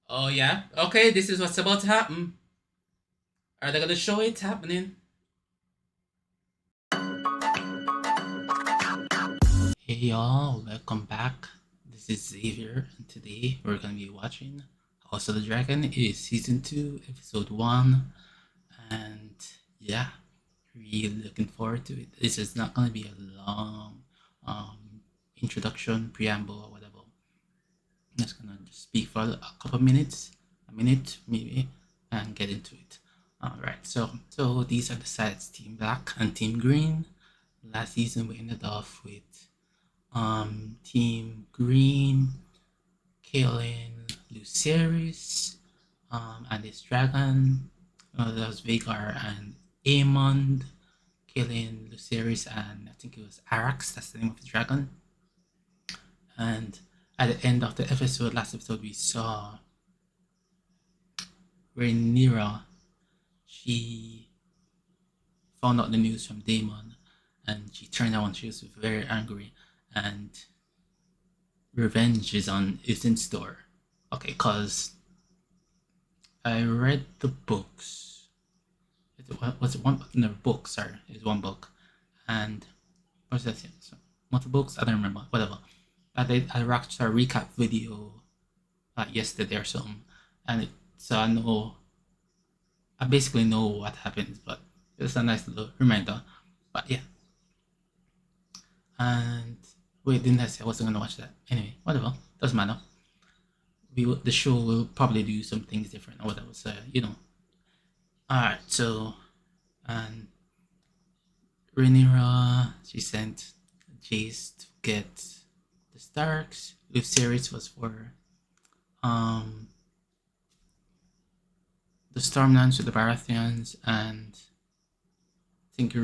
Oh yeah? Okay, this is what's about to happen. Are they gonna show it happening? Hey y'all, welcome back. This is Xavier, and today we're gonna be watching House of the Dragon. It is season 2, episode 1, and yeah, really looking forward to it. This is not gonna be a long introduction, preamble, or whatever. I'm just gonna speak for a couple minutes, a minute maybe, and get into it. Alright, so these are the sides, Team Black and Team Green. Last season we ended off with Team Green killing Lucerys and his dragon. That was Vagar and Aemond killing Lucerys and I think it was Arax, that's the name of the dragon. And at the end of the episode, last episode, we saw Rhaenyra. She found out the news from Daemon and she turned out and she was very angry and revenge is in store. Okay, cause I read the books. Was it one? No, book. Sorry, it's one book, and what's that? So, multiple books. I don't remember. Whatever. I watched a recap video yesterday or something, and so I basically know what happens, but it's a nice little reminder. But yeah, and wait, didn't I say I wasn't gonna watch that? Anyway, whatever, doesn't matter. The show will probably do some things different or whatever. So All right. So, and Rhaenyra, she sent Jace to get the Starks. Lucerys was for the Stormlands with the Baratheons, and I think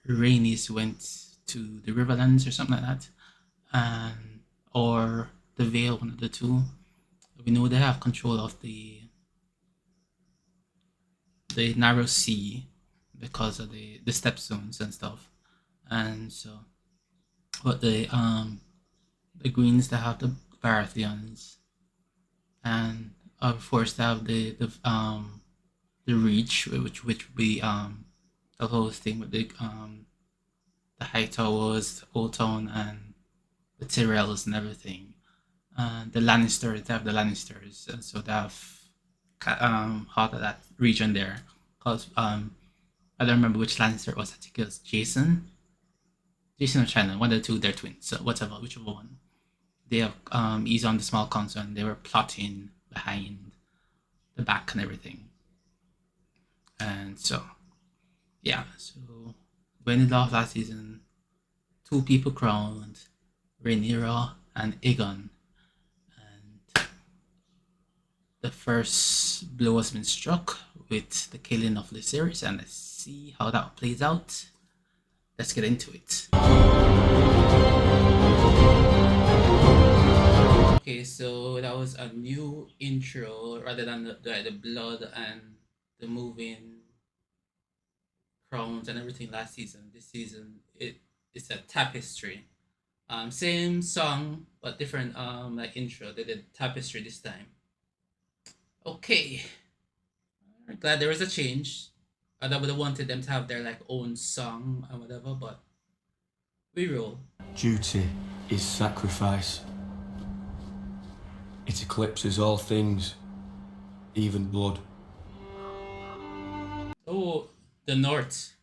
Rhaenys went to the Riverlands or something like that, and or the Vale, one of the two. We know they have control of the narrow sea because of the stepstones and stuff, and so but the Greens they have the Baratheons, and of course they have the Reach, which would be the whole thing with the High Towers, Old Town, and the Tyrells and everything. The Lannisters, they have the Lannisters, and so they have half of that region there. Cause I don't remember which Lannister it was. I think it was Jason. Jason or Shannon, one of the two, they're twins. So whatever, whichever one. They have he's on the small council and they were plotting behind the back and everything. And so yeah, so when it off last season, two people crowned, Rhaenyra and Aegon. And the first blow has been struck with the killing of Lucerys, and let's see how that plays out. Let's get into it. Okay, so that was a new intro rather than the blood and the moving crowns and everything last season. This season it's a tapestry. Same song but different like intro. They did tapestry this time. Okay. I'm glad there was a change. I would have wanted them to have their like own song and whatever, but we roll. Duty is sacrifice. It eclipses all things, even blood. Oh, the North,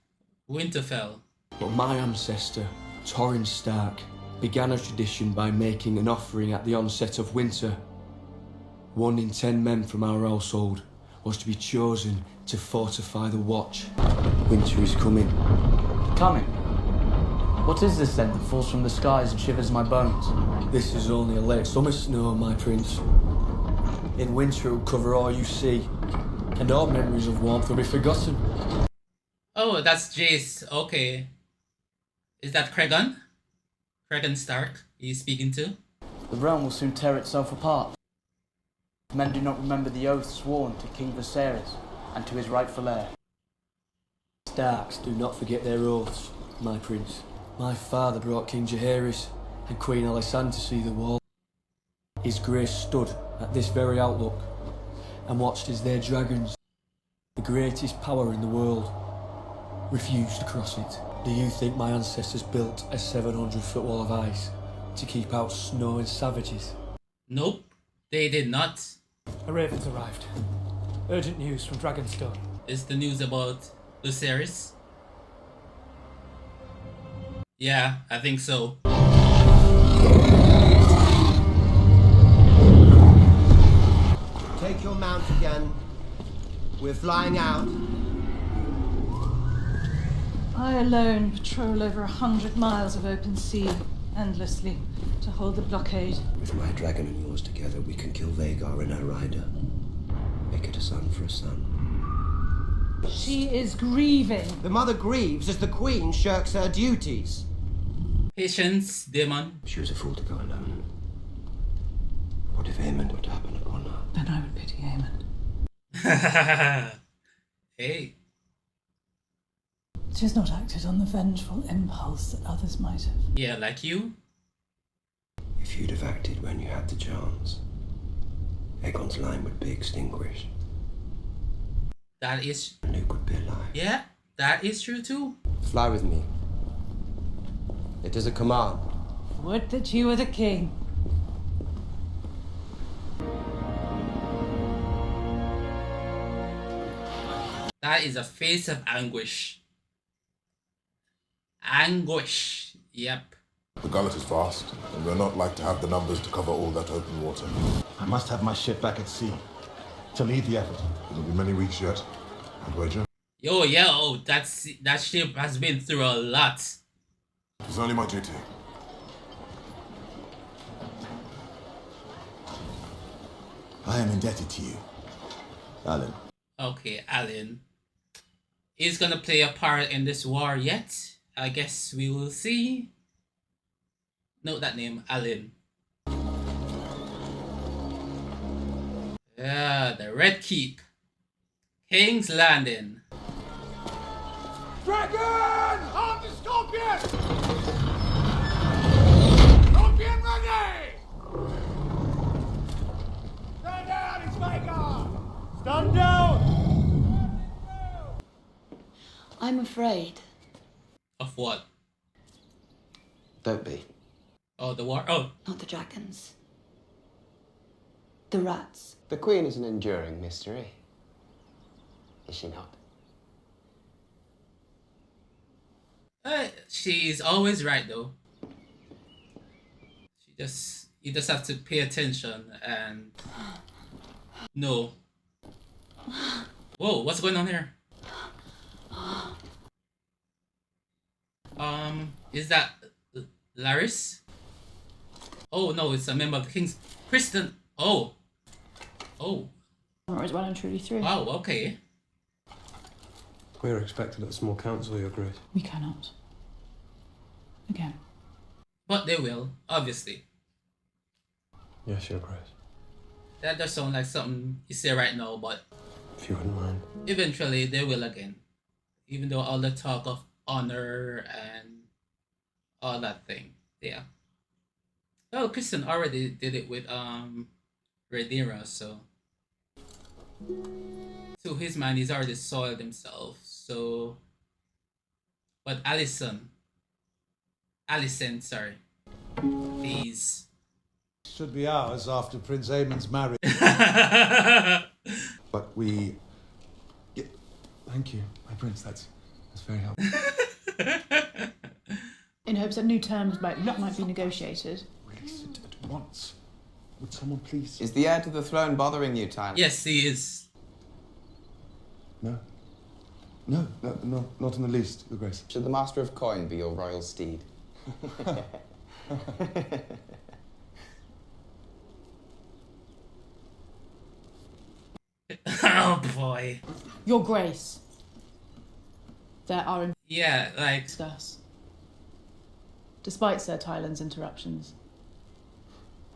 Winterfell. But my ancestor, Torrin Stark, began a tradition by making an offering at the onset of winter. 1 in 10 men from our household was to be chosen to fortify the watch. Winter is coming. Coming? What is this then that falls from the skies and shivers my bones? This is only a late summer snow, my prince. In winter it will cover all you see, and all memories of warmth will be forgotten. Oh, that's Jace. Okay. Is that Cregan? Cregan Stark he's speaking to? The realm will soon tear itself apart. Men do not remember the oath sworn to King Viserys and to his rightful heir. Starks do not forget their oaths, my prince. My father brought King Jaehaerys and Queen Alysanne to see the wall. His grace stood at this very outlook, and watched as their dragons, the greatest power in the world, refused to cross it. Do you think my ancestors built a 700-foot wall of ice to keep out snow and savages? Nope, they did not. A raven's arrived. Urgent news from Dragonstone. Is the news about Lucerys? Yeah, I think so. Take your mount again. We're flying out. I alone patrol over 100 miles of open sea, endlessly, to hold the blockade. With my dragon and yours together, we can kill Vagar and her rider. Make it a son for a son. She is grieving. The mother grieves as the queen shirks her duties. Patience, demon. She was a fool to go alone. What if Aemond were to happen upon her? Then I would pity Aemond. Hey. She has not acted on the vengeful impulse that others might have. Yeah, like you? If you'd have acted when you had the chance, Aegon's line would be extinguished. That is... And Luke would be alive. Yeah, that is true too. Fly with me. It is a command. Would that you were the king. That is a face of anguish. Anguish. Yep. The gullet is vast, and we're not like to have the numbers to cover all that open water. I must have my ship back at sea to lead the effort. It'll be many weeks yet. I'd wager. Yo, that ship has been through a lot. It's only my duty. I am indebted to you, Alan. Okay, Alan. Is gonna play a part in this war yet? I guess we will see. Note that name, Alan. Yeah, the Red Keep. King's Landing. Dragon! On the Scorpion! Scorpion ready! Stand down, it's Vagar! Stand down! I'm afraid. Of what? Don't be. Oh, the war? Oh. Not the dragons. The rats. The queen is an enduring mystery. Is she not? She is always right though. You just have to pay attention and know. Whoa, what's going on here? Is that Laris? Oh no, it's a member of the King's Kristen. Oh. Or is well and truly through. Wow, okay. We're expected at a small council, Your Grace. We cannot. Again. But they will, obviously. Yes, Your Grace. That does sound like something you say right now, but If you wouldn't mind. eventually they will again. Even though all the talk of honor and all that thing. Yeah. Oh, Kristen already did it with Rhaenyra, so to his mind he's already soiled himself, so but Alicent, sorry. Please. Should be ours after Prince Aemond's marriage. But we... Yeah, thank you, my prince. That's very helpful. In hopes that new terms might be negotiated. Release it at once. Would someone please... Is the heir to the throne bothering you, Tyler? Yes, he is. No, not in the least, Your Grace. Should the Master of Coin be your royal steed? Oh boy. Your Grace. There are Yeah, like discuss. Despite Sir Tyland's interruptions.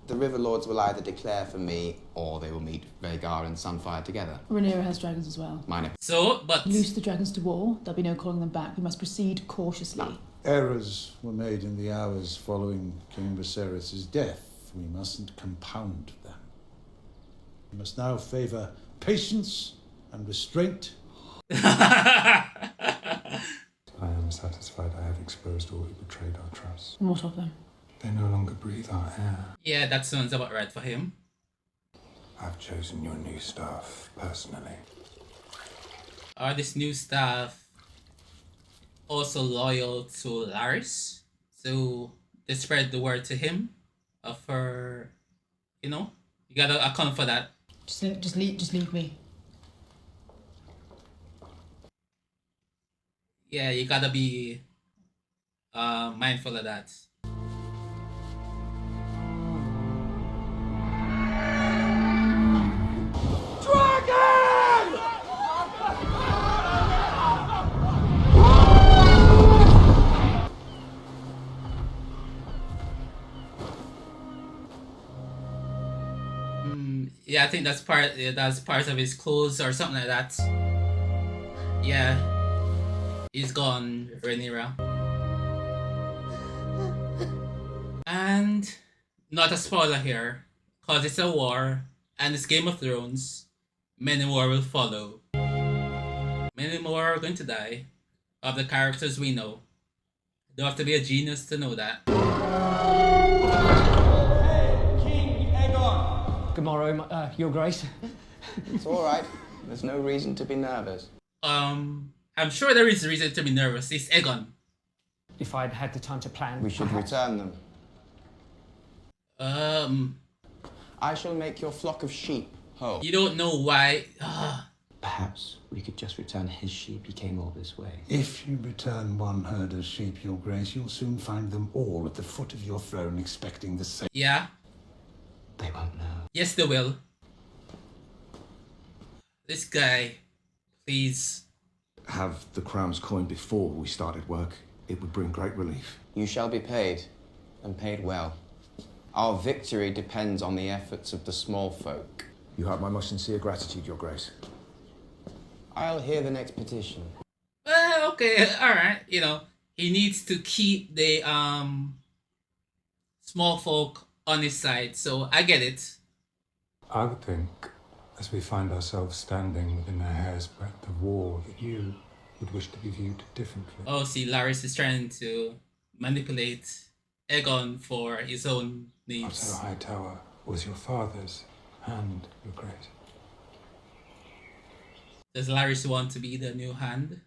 The River Lords will either declare for me, or they will meet Vagar and Sunfire together. Rhaenyra has dragons as well. Mine. so, but Loose the dragons to war. There'll be no calling them back. We must proceed cautiously. Errors were made in the hours following King Viserys' death. We mustn't compound them. You must now favour patience and restraint. I am satisfied I have exposed all who betrayed our trust. And what of them? They no longer breathe our air. Yeah, that sounds about right for him. I've chosen your new staff personally. Are this new staff also loyal to Laris? So they spread the word to him of her, you know? You gotta account for that. Just leave me. Yeah, you gotta be mindful of that. Yeah, I think that's part of his clothes or something like that. Yeah, he's gone, Rhaenyra. And not a spoiler here, cause it's a war and it's Game of Thrones. Many more will follow. Many more are going to die of the characters we know. You don't have to be a genius to know that. Good morrow, Your Grace. It's all right. There's no reason to be nervous. I'm sure there is reason to be nervous. It's Aegon. If I'd had the time to plan, We should perhaps. return them. I shall make your flock of sheep whole. You don't know why. Perhaps we could just return his sheep. He came all this way. If you return one herd of sheep, Your Grace, you'll soon find them all at the foot of your throne expecting the same. Yeah. They won't know. Yes, they will. This guy, please. Have the crowns coined before we started work. It would bring great relief. You shall be paid, and paid well. Our victory depends on the efforts of the small folk. You have my most sincere gratitude, Your Grace. I'll hear the next petition. Well, okay, alright. You know, he needs to keep the small folk on his side, so I get it. I would think, as we find ourselves standing within a hair's breadth of war, that you would wish to be viewed differently. Oh, see, Laris is trying to manipulate Aegon for his own needs. Otto Hightower was your father's and Your Grace. Does Laris want to be the new hand?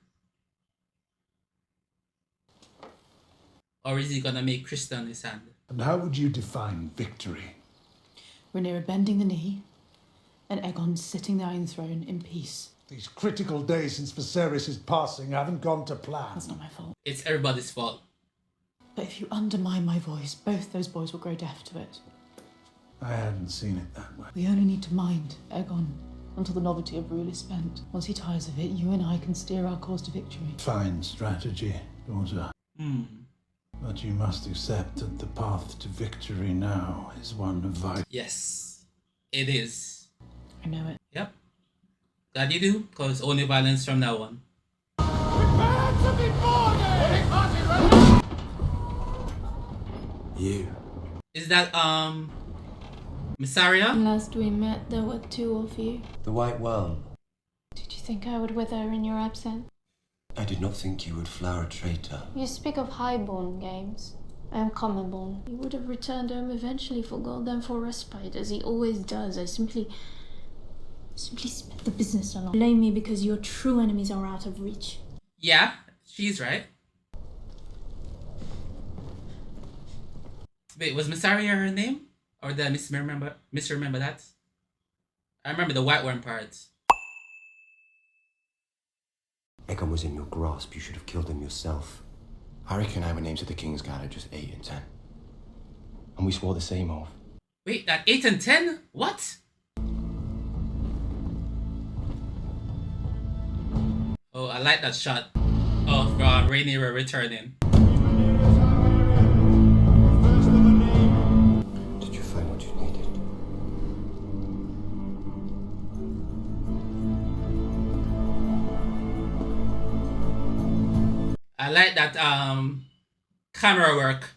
Or is he gonna make Kristen his hand? And how would you define victory? Rhaenyra bending the knee, and Aegon sitting there on the throne in peace. These critical days since Viserys' passing haven't gone to plan. That's not my fault. It's everybody's fault. But if you undermine my voice, both those boys will grow deaf to it. I hadn't seen it that way. We only need to mind Aegon until the novelty of rule is spent. Once he tires of it, you and I can steer our course to victory. Fine strategy, daughter. But you must accept that the path to victory now is one of violence. Yes, it is. I know it. Yep. Glad you do, because only violence from now on. You. Is that, Missaria? Last we met, there were two of you. The White Worm. Did you think I would wither in your absence? I did not think you would flower a traitor. You speak of highborn games. I am commonborn. He would have returned home eventually for gold and for respite, as he always does. I simply spent the business along. Blame me because your true enemies are out of reach. Yeah, she's right. Wait, was Missaria her name? Or did I misremember that? I remember the White Worm part. Aegon was in your grasp. You should have killed him yourself. I reckon our names of the King's Guard are just 8 and 10. And we swore the same oath. Wait, that 8 and 10? What? Oh, I like that shot of Rhaenyra returning. Did you find what you needed? I like that camera work.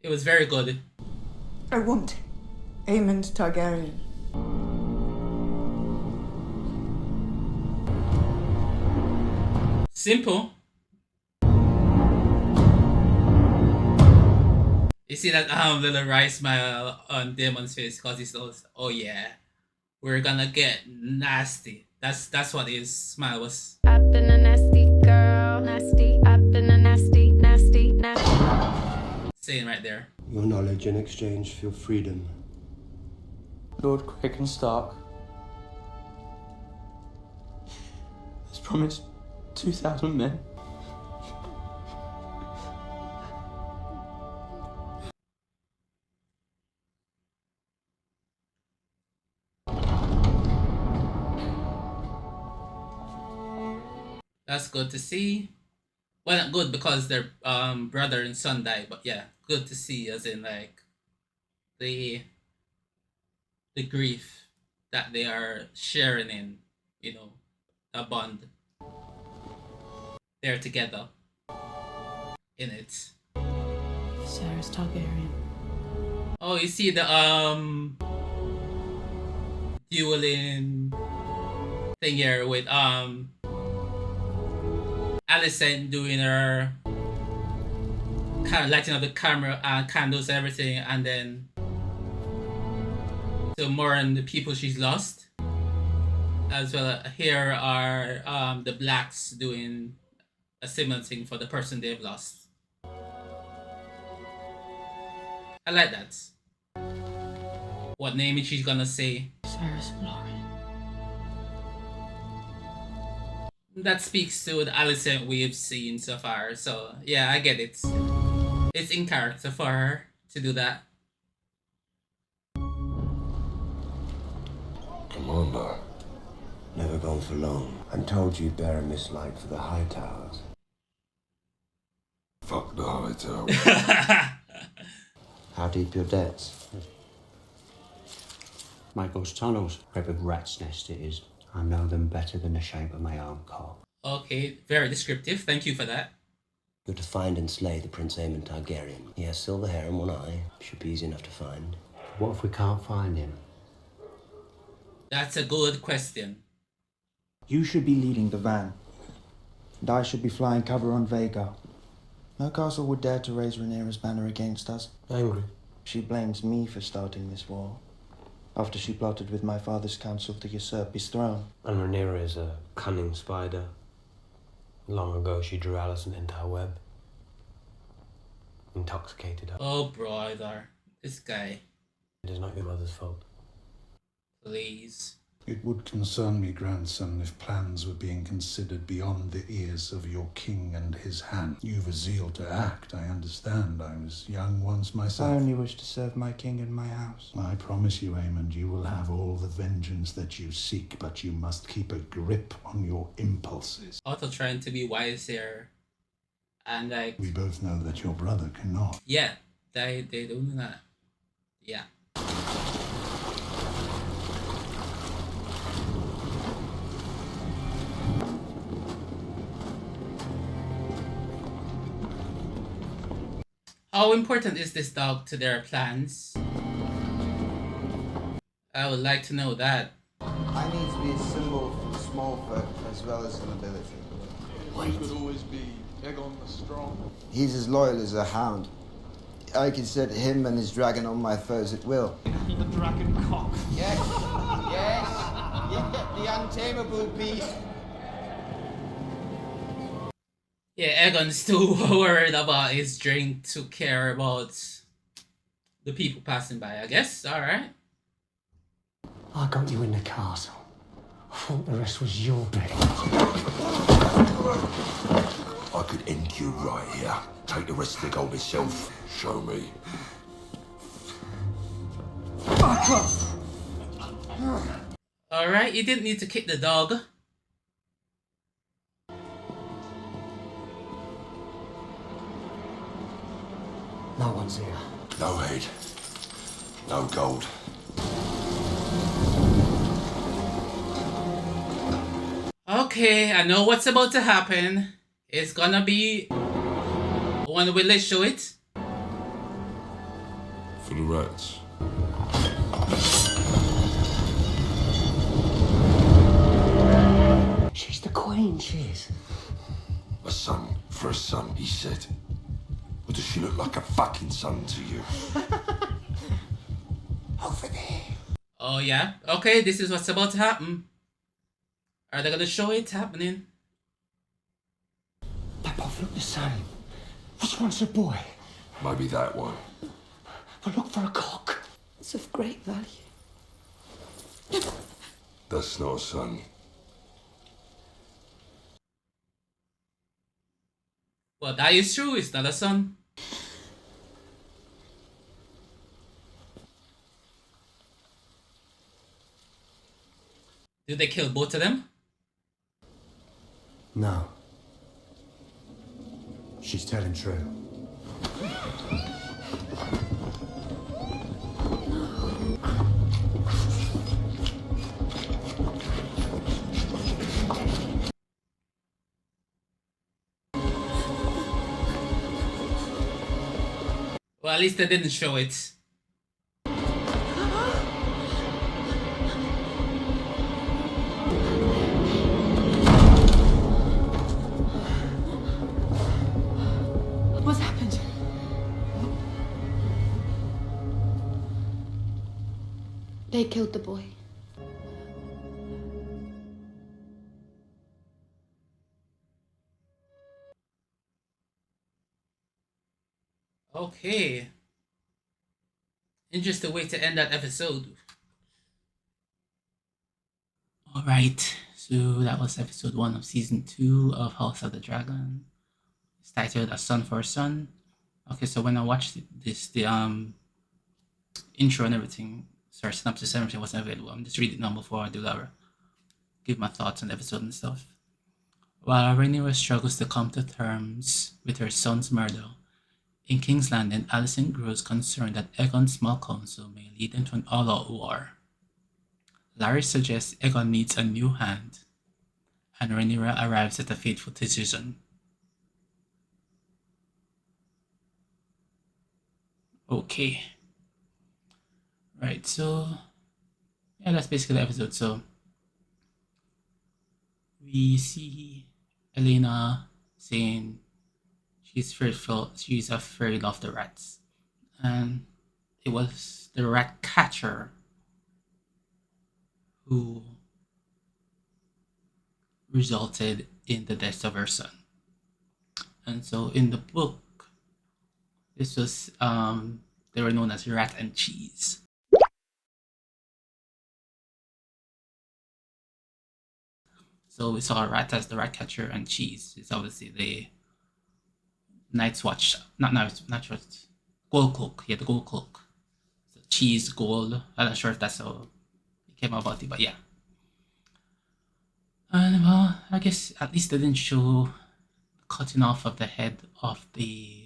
It was very good. I want Aemond Targaryen. Simple. You see that little wry smile on Damon's face because he says, "Oh yeah, we're gonna get nasty." That's what his smile was. I've been a nasty girl, nasty. I've been a nasty, nasty, nasty. Saying right there. Your knowledge in exchange for your freedom. Lord Kraken Stark has promised 2,000 men. That's good to see. Well, not good because their brother and son died, but yeah, good to see as in like the grief that they are sharing in, you know, a bond. They're together in it. Sarah's Targaryen. Oh, you see the dueling thing here with Alicent doing her kind of lighting up the camera and candles and everything, and then to mourn the people she's lost. As well, here are the blacks doing a similar thing for the person they've lost. I like that. What name is she gonna say? Sarah's Lauren. That speaks to the Alicent we've seen so far. So yeah, I get it. It's in character for her to do that. Commander. Never gone for long. I'm told you bear a mislike for the High Towers. Fuck the High Towers. How deep your debts? Michael's tunnels. What a rat's nest it is. I know them better than the shape of my arm cock. Okay, very descriptive. Thank you for that. You're to find and slay the Prince Aemond Targaryen. He has silver hair and one eye. Should be easy enough to find. What if we can't find him? That's a good question. You should be leading the van, and I should be flying cover on Vhagar. No castle would dare to raise Rhaenyra's banner against us. Angry. She blames me for starting this war, after she plotted with my father's council to usurp his throne. And Rhaenyra is a cunning spider. Long ago she drew Alicent into her web. Intoxicated her. Oh, brother. This guy. It is not your mother's fault. Please. It would concern me, grandson, if plans were being considered beyond the ears of your king and his hand. You've a zeal to act, I understand. I was young once myself. I only wish to serve my king and my house. I promise you, Aemond, you will have all the vengeance that you seek, but you must keep a grip on your impulses. Also trying to be wise here. And like... We both know that your brother cannot. Yeah, they do that. Yeah. How important is this dog to their plans? I would like to know that. I need to be a symbol for the small folk as well as the nobility. One could always be Aegon the Strong. He's as loyal as a hound. I can set him and his dragon on my foes at will. The dragon cock. Yes, yes, the untamable beast. Yeah, Aegon's too worried about his drink to care about the people passing by, I guess. Alright. I got you in the castle. I thought the rest was your bed. I could end you right here. Take the rest of the gold myself. Show me. Alright, you didn't need to kick the dog. No one's here. No head. No gold. Okay, I know what's about to happen. It's gonna be... When will they show it? For the rats. change is. A son for a son, he said. Or does she look like a fucking son to you? Over there. Oh yeah? Okay, this is what's about to happen. Are they gonna show it happening? They both look the same. Which one's the boy? Maybe that one. But look for a cock. It's of great value. That's not a son. Well, that is true. It's not a son. Did they kill both of them? No. She's telling true. Well, at least they didn't show it. What's happened? They killed the boy. Okay. Interesting way to end that episode. Alright, so that was episode 1 of season 2 of House of the Dragon. It's titled A Son for a Son. Okay, so when I watched this, the intro and everything, sorry, synopsis and everything wasn't available. I'm just reading it now before I do that. Give my thoughts on the episode and stuff. While Rhaenyra struggles to come to terms with her son's murder, in King's Landing, Alicent grows concerned that Aegon's small council may lead into an all-out war. Larry suggests Aegon needs a new hand, and Rhaenyra arrives at a fateful decision. Okay. Right, so yeah, that's basically the episode. So we see Elena saying she's afraid of the rats. And it was the rat catcher who resulted in the death of her son. And so in the book, this was they were known as Rat and Cheese. So we saw Rat as the rat catcher and Cheese is obviously the Night's Watch, not Watch, Gold Cloak. Yeah, the Gold Cloak. So Cheese, Gold. I'm not sure if that's how it came about it, but yeah. And well, I guess at least they didn't show cutting off of the head of the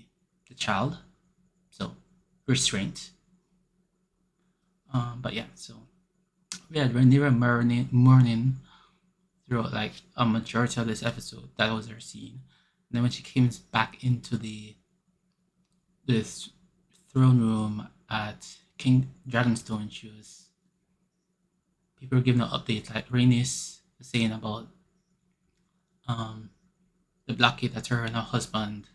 child, so restraint. But yeah, so we had Rhaenyra mourning throughout like a majority of this episode. That was her scene. And then when she came back into this throne room at King Dragonstone, people were giving an update. Like Rhaenys was saying about the blockade that her and her husband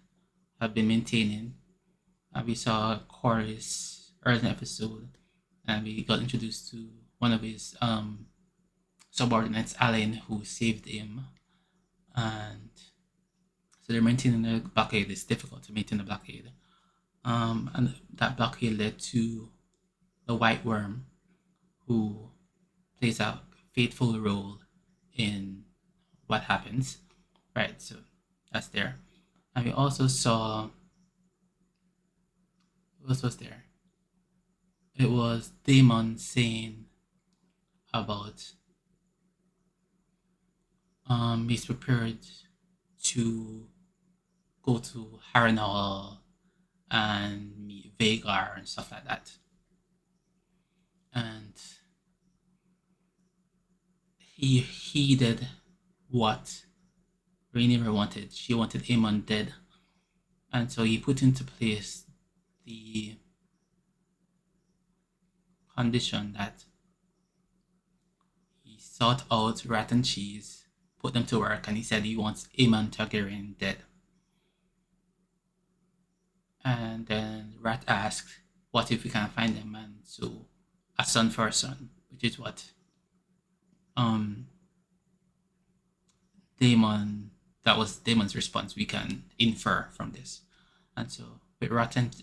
have been maintaining. And we saw Corlys early in the episode, and we got introduced to one of his subordinates, Alan, who saved him. And so they're maintaining the blockade. It's difficult to maintain the blockade. And that blockade led to the White Worm, who plays a fateful role in what happens. Right, so that's there. And we also saw, what was there? It was Daemon saying about he's prepared to go to Harrenhal and meet Vagar and stuff like that. And he heeded what Rhaenyra wanted. She wanted Aemon dead. And so he put into place the condition that he sought out Rat and Cheese, put them to work, and he said he wants Aemon Targaryen dead. And then Rat asked, "What if we can't find them?" And so, a son for a son, which is what Daemon. That was Daemon's response. We can infer from this, and so with Rat and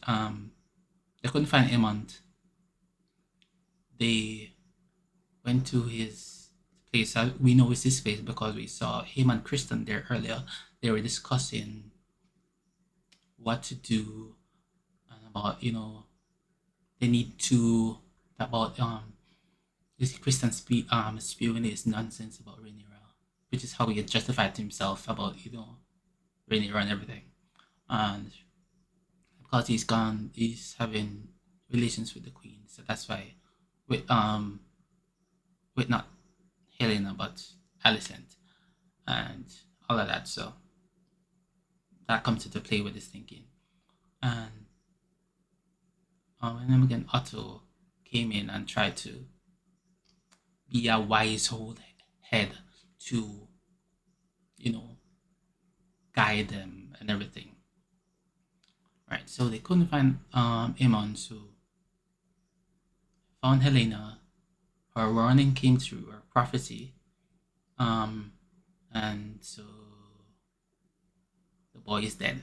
they couldn't find Aemon. They went to his place. We know it's his place because we saw him and Kristen there earlier. They were discussing what to do and about, they need to, about this Kristen spewing his nonsense about Rhaenyra, which is how he had justified to himself about Rhaenyra and everything. And because he's having relations with the queen, so that's why with not Helena but Alicent and all of that. So that comes into play with his thinking. And and then again, Otto came in and tried to be a wise old head to, guide them and everything. Right, so they couldn't find Aemon, so found Helena. Her warning came through, her prophecy, and so the boy is dead.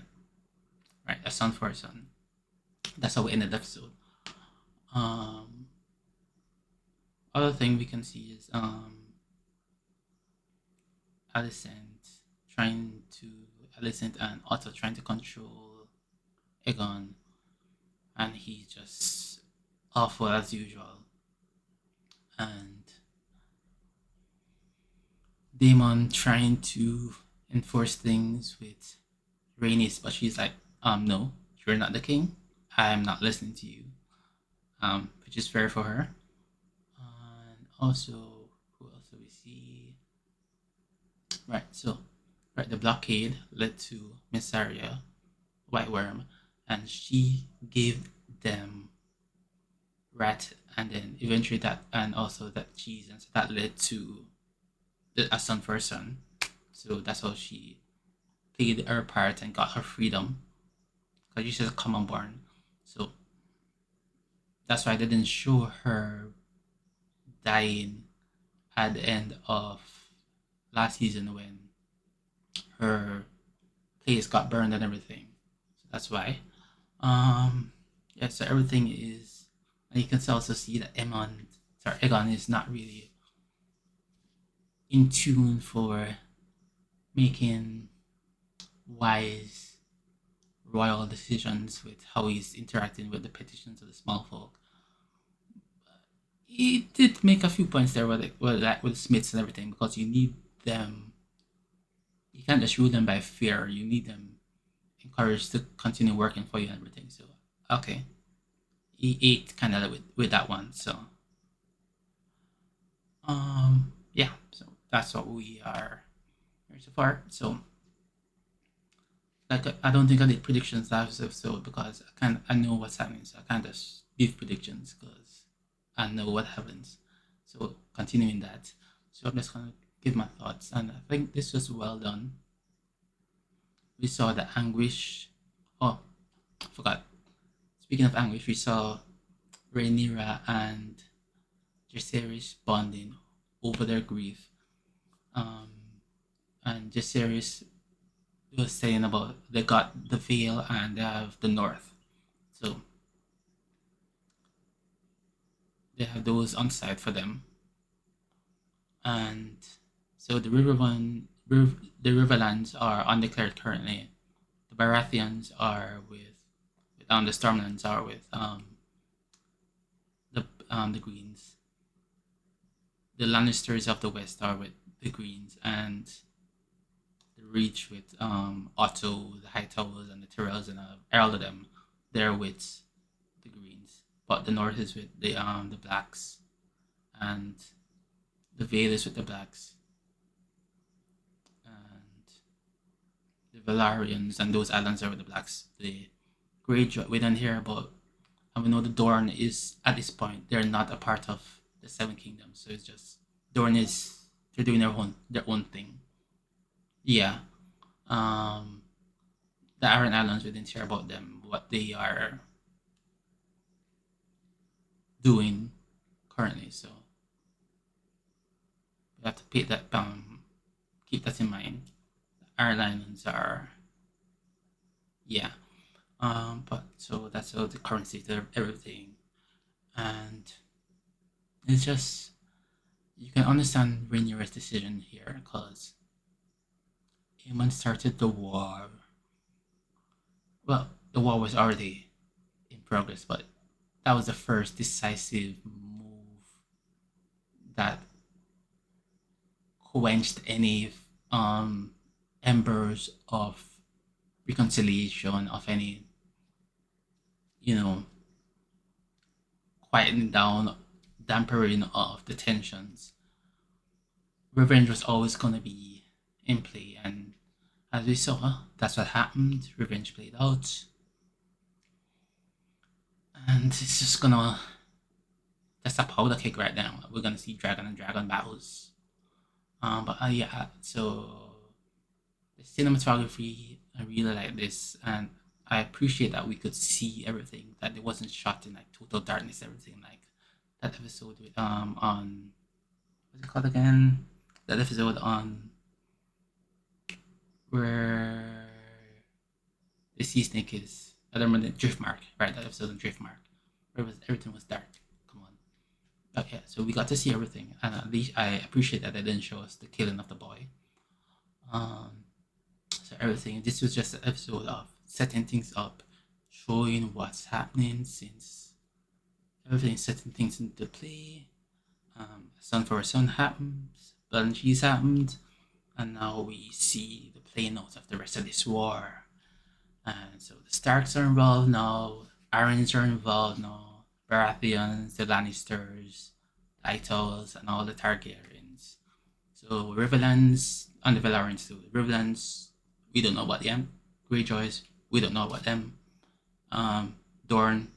Right, a son for a son. That's how we ended the episode. Other thing we can see is Alicent and Otto trying to control Aegon, and he's just awful as usual. And Daemon trying to enforce things with Rhaenys, but she's like, no, you're not the king. I'm not listening to you. Which is fair for her. And also, who else do we see? Right, so the blockade led to Miss Arya, White Worm, and she gave them Rat, and then eventually that, and also that cheese, and so that led to a son for a son. So that's how she played her part and got her freedom, because she's a common born. So that's why they didn't show her dying at the end of last season when her place got burned and everything. So that's why. Yeah, so everything is, and you can also see that Aegon is not really in tune for making wise royal decisions with how he's interacting with the petitions of the small folk. He did make a few points there with the Smiths and everything, because you need them. You can't just rule them by fear. You need them encouraged to continue working for you and everything. So okay, he ate kind of with that one. So yeah. So that's what we are here so far. So like I don't think I did predictions last episode because I know what's happening. So I can't just give predictions because I know what happens. So continuing that. So I'm just gonna give my thoughts, and I think this was well done. We saw the anguish. Oh, I forgot. Speaking of anguish, we saw Rhaenyra and Jacaerys bonding over their grief. And Jacaerys was saying about they got the Vale and they have the North. So they have those on site for them. And so the Riverlands are undeclared currently. The Baratheons are with the Stormlands are with the Greens. The Lannisters of the West are with the Greens, and the Reach with Otto, the Hightowers, and the Tyrells, and all of them. They're with the Greens, but the North is with the Blacks, and the Vale is with the Blacks, and the Valyrians and those islands are with the Blacks. The Greyjoy we don't hear about, and we know the Dorne is at this point they're not a part of the Seven Kingdoms, so it's just they're doing their own thing. yeah, the Iron Islands, we didn't hear about them, what they are doing currently. So we have to keep that in mind. The Iron Islands are, yeah. But so that's all the current state of everything, and it's just you can understand Rhaenyra's decision here because Aemon started the war. Well, the war was already in progress, but that was the first decisive move that quenched any embers of reconciliation, of any, you know, quieting down, dampering of the tensions. Revenge was always going to be in play, and as we saw, that's what happened. Revenge played out, and it's just gonna that's a powder cake right now. We're gonna see dragon and dragon battles. But yeah, so the cinematography, I really like this, and I appreciate that we could see everything. That it wasn't shot in like total darkness. Everything like that episode with on what's it called again? That episode on where the sea snake is. I don't remember the Driftmark, right? That episode on Driftmark, where everything was dark. Come on. Okay, so we got to see everything, and at least I appreciate that they didn't show us the killing of the boy. So everything. This was just an episode of setting things up, showing what's happening since everything's setting things into play. Son for a son happens, blood and cheese happened, and now we see the playing out of the rest of this war. And so the Starks are involved now, Irons are involved now, Baratheons, the Lannisters, the Itals, and all the Targaryens. So Riverlands and the Valarians too. Riverlands, we don't know about them. Greyjoys, we don't know about them. Dorne,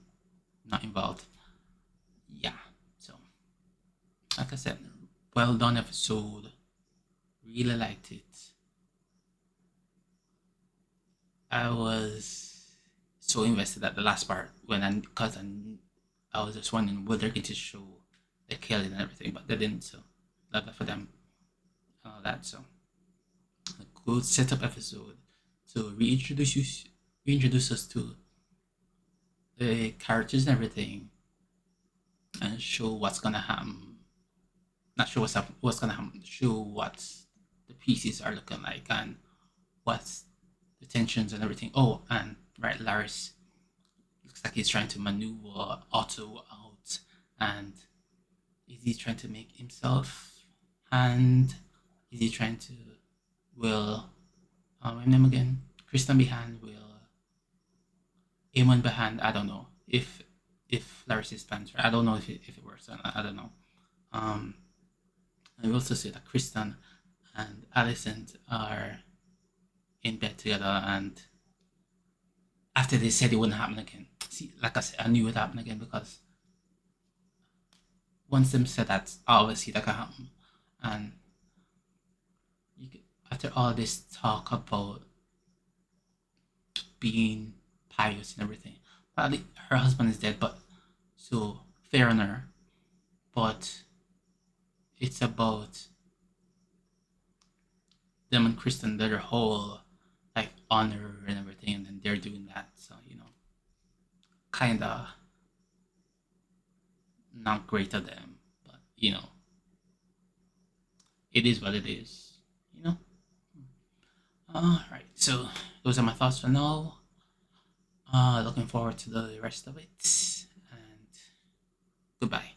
not involved. Yeah, so like I said, well done episode. Really liked it. I was so invested at the last part because I was just wondering will they get to show the killing and everything, but they didn't. So love that for them and all that. So a good setup episode to reintroduce us to the characters and everything, and show what's gonna happen. Not show what's gonna happen. Show what the pieces are looking like and what's the tensions and everything. Oh, and right, Laris looks like he's trying to maneuver Otto out, and is he trying to make himself? And is he trying to my name again? Kristen behind, will Aemon behind? I don't know if Laris's plans. I don't know if it works. I don't know. And we also see that Kristen and Alicent are in bed together, and after they said it wouldn't happen again. See, like I said, I knew it would happen again because once them said that, obviously that can happen. And after all this talk about being pious and everything, probably her husband is dead, but so fair on her. But it's about them and Kristen, their whole like honor and everything, and then they're doing that. So kinda not great of them, but it is what it is. Alright, so those are my thoughts for now. Looking forward to the rest of it, and goodbye.